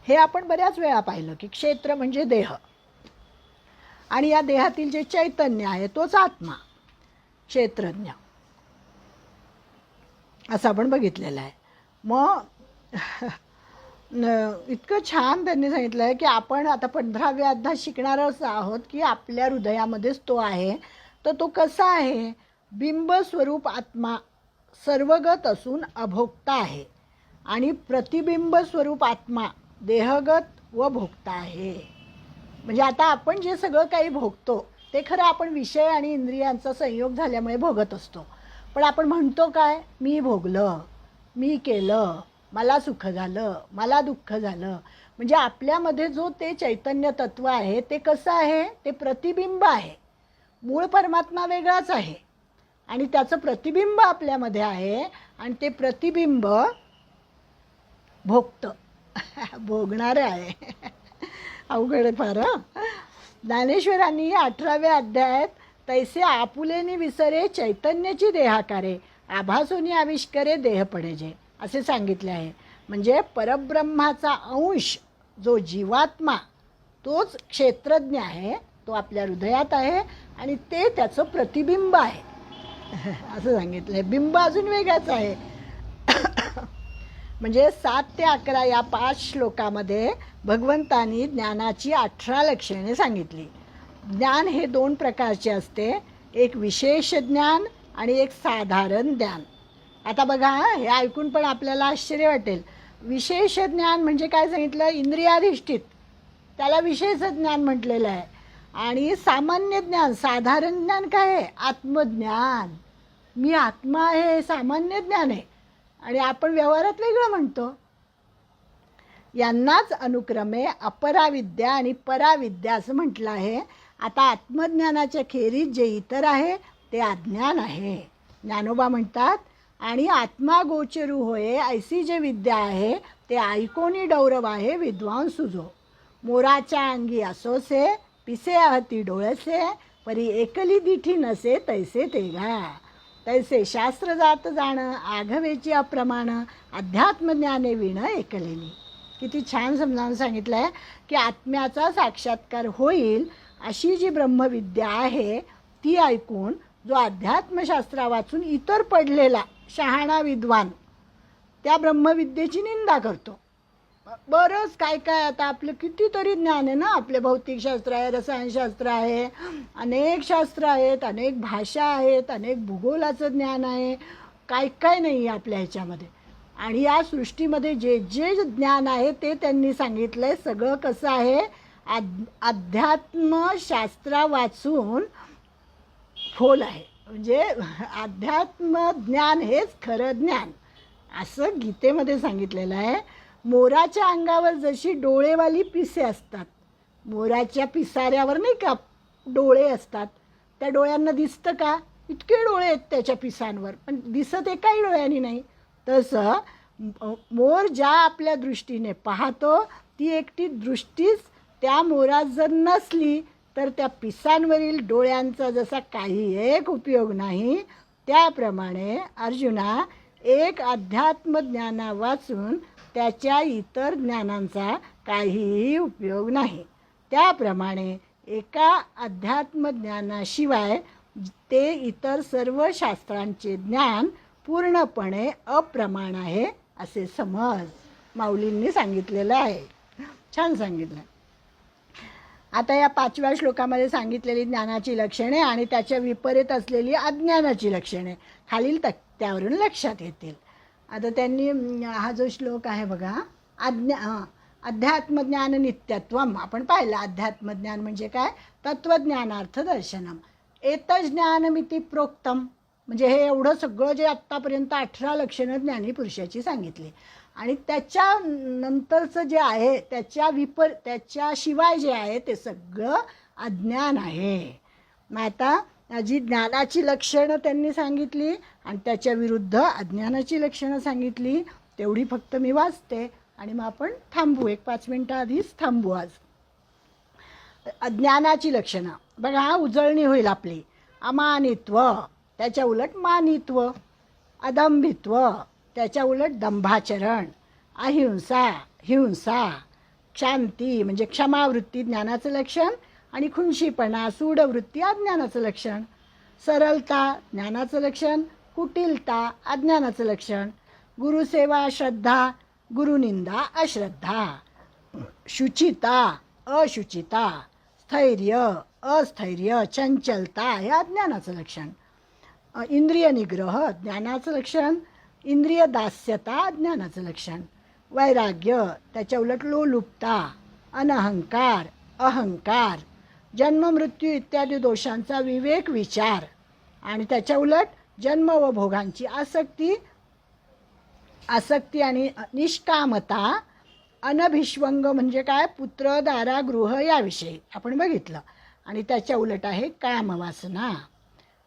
हे आपण बऱ्याच वेळा पाहिलं की क्षेत्र म्हणजे देह, आणि या देहातील जे चैतन्य आहे तोच आत्मा, क्षेत्रज्ञ, असं आपण बघितलेलं आहे. मग इतकं छान त्यांनी सांगितलं आहे की आपण आता 15व्या अध्याय शिकणारच आहोत की आपल्या हृदयामध्येच तो आहे. तर तो कसा आहे? बिंबस्वरूप आत्मा सर्वगत असून अभोक्ता आहे, आणि प्रतिबिंब स्वरूप आत्मा देहगत व भोक्ता आहे. म्हणजे आता आपण जे सगळं काही भोगतो ते खरं आपण विषय आणि इंद्रियांचा संयोग झाल्यामुळे भोगत असतो. पण आपण म्हणतो काय? मी भोगलं, मी केलं, मला सुख झालं, मला दुःख झालं. म्हणजे आपल्यामध्ये जो ते चैतन्य तत्व आहे ते कसं आहे? ते प्रतिबिंब आहे. मूळ परमात्मा वेगळाच आहे आणि त्याचं प्रतिबिंब आपल्यामध्ये आहे, आणि ते प्रतिबिंब भोगतं, भोगणारं आहे. अवघड आहे फार. ज्ञानेश्वरांनी 18व्या अध्यायात तैसे आपुलेनी विसरे चैतन्याची देहाकारे आभासोनी आविष्करे देह पडेजे असे सांगितले आहे. म्हणजे परब्रह्माचा अंश जो जीवात्मा तोच क्षेत्रज्ञ आहे, तो आपल्या हृदयात आहे आणि ते त्याचं प्रतिबिंब आहे असं सांगितलं आहे. बिंब अजून वेगळाच आहे. म्हणजे 7 ते 11 या 5 श्लोकामध्ये भगवंतांनी ज्ञानाची 18 लक्षणे सांगितली. ज्ञान हे 2 प्रकारचे असते, एक विशेष ज्ञान आणि एक साधारण ज्ञान. आता बघा, हे ऐकून पण आपल्याला आश्चर्य वाटेल. विशेष ज्ञान म्हणजे काय सांगितलं? इंद्रियाधिष्ठित, त्याला विशेष ज्ञान म्हटलेलं आहे. आणि सामान्य ज्ञान, साधारण ज्ञान काय आहे? आत्मज्ञान. मी आत्मा आहे हे सामान्य ज्ञान आहे, आणि आपण व्यवहारात वेगळं म्हणतो. यांनाच अनुक्रमे अपराविद्या आणि पराविद्या असं म्हटलं आहे. आता आत्मज्ञानाच्या खेरीज जे इतर आहे ते अज्ञान आहे. ज्ञानोबा म्हणतात, आणि आत्मा गोचरू होय ऐसी जे विद्या आहे ते ऐकोनी डौरव आहे विद्वांसु जो. मोराच्या अंगी असोसे पिसे आहती डोळसे परी एकली दिठी नसे तैसे तेघा. तैसे शास्त्र जात जाणं आघवेची अप्रमाण अध्यात्मज्ञाने विणं एकलेनी. किती छान समजावून सांगितलं आहे की आत्म्याचा साक्षात्कार होईल अशी जी ब्रह्मविद्या आहे ती ऐकून जो अध्यात्मशास्त्रा वाचून इतर पडलेला शहाणा विद्वान त्या ब्रह्मविद्येची निंदा करतो. बरंच काय काय, आता आपलं कितीतरी ज्ञान आहे ना, आपले भौतिकशास्त्र आहे, रसायनशास्त्र आहे, अनेक शास्त्र आहेत, अनेक भाषा आहेत, अनेक भूगोलाचं ज्ञान आहे, काय काय नाही आहे आपल्या ह्याच्यामध्ये. आणि या सृष्टीमध्ये जे जे ज्ञान आहे ते त्यांनी सांगितलं आहे. सगळं कसं आहे? अध्यात्मशास्त्रा वाचून खोल आहे. म्हणजे अध्यात्म ज्ञान हेच खरं ज्ञान असं गीतेमध्ये सांगितलेलं आहे. मोराच्या अंगावर जशी डोळेवाली पिसे असतात, मोराच्या पिसाऱ्यावर नाही का डोळे असतात, त्या डोळ्यांना दिसतं का? इतके डोळे आहेत त्याच्या पिसांवर, पण दिसत एकाही डोळ्यांनी नाही. तसं मोर ज्या आपल्या दृष्टीने पाहतो ती एकटी दृष्टीच त्या मोरात जर नसली तर त्या पिसांवरील डोळ्यांचा जसा काही एक उपयोग नाही, त्याप्रमाणे अर्जुना एक अध्यात्मज्ञाना वाचून त्याच्या इतर ज्ञानांचा काहीही उपयोग नाही. त्याप्रमाणे एका अध्यात्मज्ञानाशिवाय ते इतर सर्व शास्त्रांचे ज्ञान पूर्णपणे अप्रमाण आहे असे समज माऊलींनी सांगितलेलं आहे. छान सांगितलं. आता या 5व्या श्लोकामध्ये सांगितलेली ज्ञानाची लक्षणे आणि त्याच्या विपरीत असलेली अज्ञानाची लक्षणे खालील तक्त्यावरून लक्षात येतील. आता त्यांनी हा जो श्लोक आहे बघा, अध्यात्मज्ञान नित्यत्वम आपण पाहिलं. अध्यात्मज्ञान म्हणजे काय? तत्वज्ञानार्थ दर्शनम एतज्ज्ञानमिति प्रोक्तम. म्हणजे हे एवढं सगळं जे आत्तापर्यंत 18 लक्षणं ज्ञानी पुरुषाची सांगितली, आणि त्याच्यानंतरचं जे आहे त्याच्याशिवाय जे आहे ते सगळं अज्ञान आहे. मग आता जी ज्ञानाची लक्षणं त्यांनी सांगितली आणि त्याच्या विरुद्ध अज्ञानाची लक्षणं सांगितली तेवढी फक्त मी वाचते आणि मग आपण थांबू. 1-5 मिनटं आधीच थांबू. आज अज्ञानाची लक्षणं बघा. उजळणी होईल आपली. अमानित्व, त्याच्या उलट मानित्व. अदंभित्व, त्याच्या उलट दंभाचरण. अहिंसा, हिंसा. क्षांती म्हणजे क्षमावृत्ती ज्ञानाचं लक्षण, आणि खुंशीपणा सूडवृत्ती अज्ञानाचं लक्षण. सरलता ज्ञानाचं लक्षण, कुटिलता अज्ञानाचं लक्षण. गुरुसेवा श्रद्धा, गुरुनिंदा अश्रद्धा. शुचिता अशुचिता, स्थैर्य अस्थैर्य, चंचलता हे अज्ञानाचं लक्षण. इंद्रिय निग्रह ज्ञानाचं लक्षण, इंद्रिय दास्यता अज्ञानाचं लक्षण. वैराग्य त्याच्या उलट लोलुपता, अनहंकार अहंकार. जन्म मृत्यू इत्यादी दोषांचा विवेक विचार, आणि त्याच्या उलट जन्म व भोगांची आसक्ती आणि निष्कामता. अनभिष्वंग म्हणजे काय, पुत्र दारा गृह याविषयी आपण बघितलं, आणि त्याच्या उलट आहे कामवासना.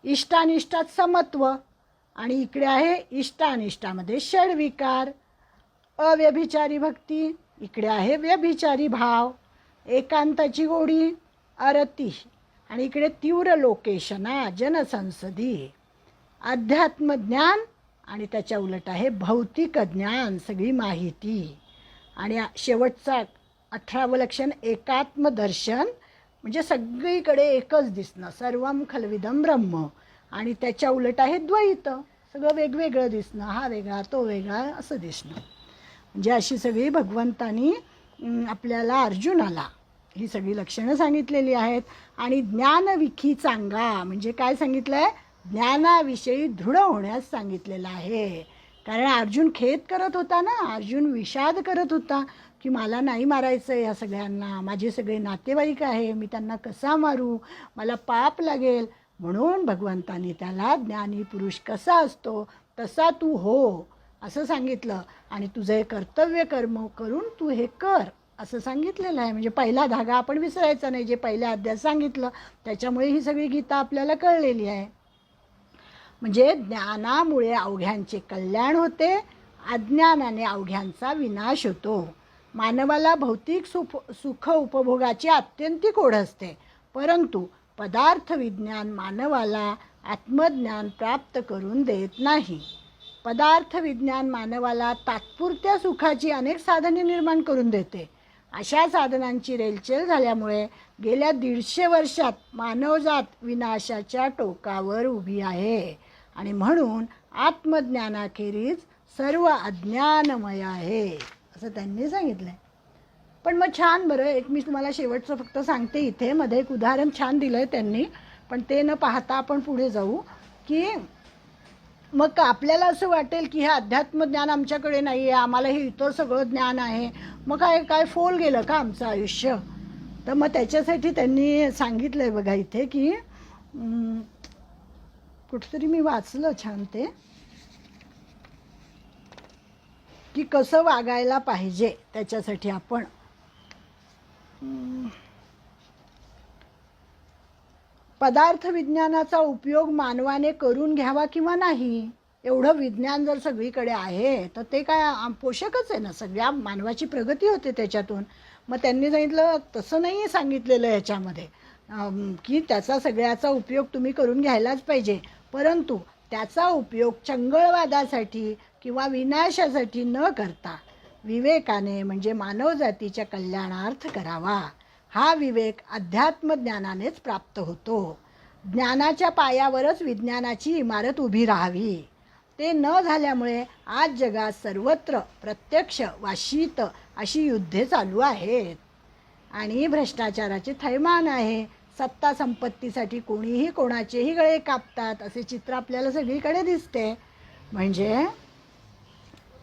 इष्टानिष्टात समत्व, आणि इकडे आहे इष्टानिष्टामध्ये षड्विकार. अव्यभिचारी भक्ती, इकडे आहे व्यभिचारी भाव. एकांताची गोडी अरती, आणि इकडे तीव्र लोकेशना जनसंसदी. अध्यात्मज्ञान, आणि त्याच्या उलट आहे भौतिक ज्ञान सगळी माहिती. आणि शेवटचा 18वं लक्षण एकात्मदर्शन म्हणजे सगळीकडे एकच दिसणं, सर्वम खलविदम ब्रह्म. आणि त्याच्या उलट आहे द्वैत, सगळं वेगवेगळं दिसणं, हा वेगळा तो वेगळा असं दिसणं. म्हणजे अशी सगळी भगवंतानी आपल्याला अर्जुनाला ही सगळी लक्षणं सांगितलेली आहेत. आणि ज्ञानविखी चांगा म्हणजे काय सांगितलं आहे, ज्ञानाविषयी दृढ होण्यास सांगितलेलं आहे. कारण अर्जुन खेद करत होता ना, अर्जुन विषाद करत होता की मला नाही मारायचं आहे ह्या सगळ्यांना, माझे सगळे नातेवाईक आहे, मी त्यांना कसा मारू, मला पाप लागेल. म्हणून भगवंतानी त्याला ज्ञानी पुरुष कसा असतो तसा तू हो असं सांगितलं, आणि तुझं हे कर्तव्य कर्म करून तू हे कर असं सांगितलेलं आहे. म्हणजे पहिला धागा आपण विसरायचा नाही, जे पहिल्या अध्यायात सांगितलं त्याच्यामुळे ही सगळी गीता आपल्याला कळलेली आहे. म्हणजे ज्ञानामुळे अवघ्यांचे कल्याण होते, अज्ञानाने अवघ्यांचा विनाश होतो. मानवाला भौतिक सुख उपभोगाची आत्यंतिक ओढ असते, परंतु पदार्थ विज्ञान मानवाला आत्मज्ञान प्राप्त करून देत नाही. पदार्थ विज्ञान मानवाला तात्पुरत्या सुखाची अनेक साधने निर्माण करून देते. अशा साधनांची रेलचेल झाल्यामुळे गेल्या 150 वर्षात मानवजात विनाशाच्या टोकावर उभी आहे, आणि म्हणून आत्मज्ञानाखेरीज सर्व अज्ञानमय आहे असं त्यांनी सांगितलं आहे. पण मग छान, बरं एक मी तुम्हाला शेवटचं फक्त सांगते, इथे मध्ये एक उदाहरण छान दिलं आहे त्यांनी, पण ते न पाहता आपण पुढे जाऊ. की मग आपल्याला असं वाटेल की हे अध्यात्मज्ञान आमच्याकडे नाही आहे, आम्हाला हे इतर सगळं ज्ञान आहे, मग काय फोल गेलं का आमचं आयुष्य. तर मग त्याच्यासाठी त्यांनी सांगितलं आहे बघा इथे की कुठंतरी मी वाचलं छान ते, की कसं वागायला पाहिजे त्याच्यासाठी आपण. पदार्थ विज्ञानाचा उपयोग मानवाने करून घ्यावा किंवा नाही, एवढं विज्ञान जर सगळीकडे आहे तर ते काय पोषकच आहे ना, सगळ्या मानवाची प्रगती होते त्याच्यातून. मग त्यांनी सांगितलं तसं नाही सांगितलेलं याच्यामध्ये की त्याचा सगळ्याचा उपयोग तुम्ही करून घ्यायलाच पाहिजे, परंतु त्याचा उपयोग चंगळवादासाठी किंवा विनाशासाठी न करता विवेकाने म्हणजे मानवजातीच्या कल्याणार्थ करावा. हा विवेक अध्यात्मज्ञानानेच प्राप्त होतो. ज्ञानाच्या पायावरच विज्ञानाची इमारत उभी राहावी. ते न झाल्यामुळे आज जगात सर्वत्र प्रत्यक्ष वा शीत अशी युद्धे चालू आहेत, आणि भ्रष्टाचाराचे थैमान आहे. सत्ता संपत्तीसाठी कोणीही कोणाचेही गळे कापतात असे चित्र आपल्याला सगळीकडे दिसते. म्हणजे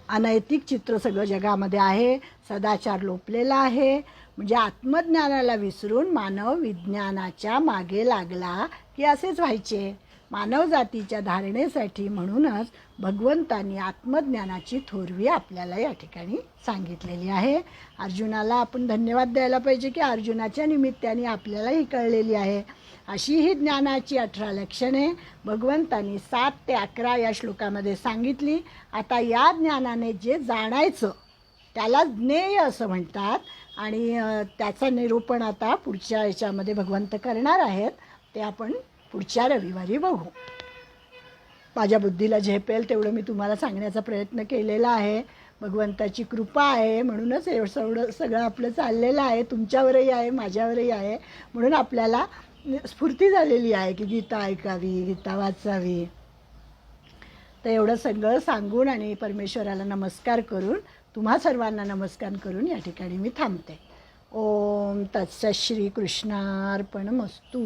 अनैतिक चित्र सगळं जगामध्ये आहे, सदाचार लोपलेला आहे. म्हणजे आत्मज्ञानाला विसरून मानव विज्ञानाच्या मागे लागला की असेच व्हायचे. मानवजातीच्या धारणेसाठी म्हणूनच भगवंतांनी आत्मज्ञानाची थोरवी आपल्याला या ठिकाणी सांगितलेली आहे. अर्जुनाला आपण धन्यवाद द्यायला पाहिजे की अर्जुनाच्या निमित्ताने आपल्याला ही कळलेली आहे. अशी ही ज्ञानाची 18 लक्षणे भगवंतांनी 7 ते 11 या श्लोकामध्ये सांगितली. आता या ज्ञानाने जे जाणायचं त्याला ज्ञेय असं म्हणतात, आणि त्याचं निरूपण आता पुढच्या याच्यामध्ये भगवंत करणार आहेत, ते आपण पुढच्या रविवारी बघू. माझ्या बुद्धीला झेपेल तेवढं मी तुम्हाला सांगण्याचा प्रयत्न केलेला आहे. भगवंताची कृपा आहे म्हणूनच एवढं सगळं आपलं चाललेलं आहे. तुमच्यावरही आहे, माझ्यावरही आहे. म्हणून आपल्याला स्फूर्ती झालेली आहे की गीता ऐकावी, गीता वाचावी. तर एवढं सगळं सांगून आणि परमेश्वराला नमस्कार करून, तुम्हा सर्वांना नमस्कार करून या ठिकाणी मी थांबते. ओम तत्सत श्री कृष्णार्पणमस्तू.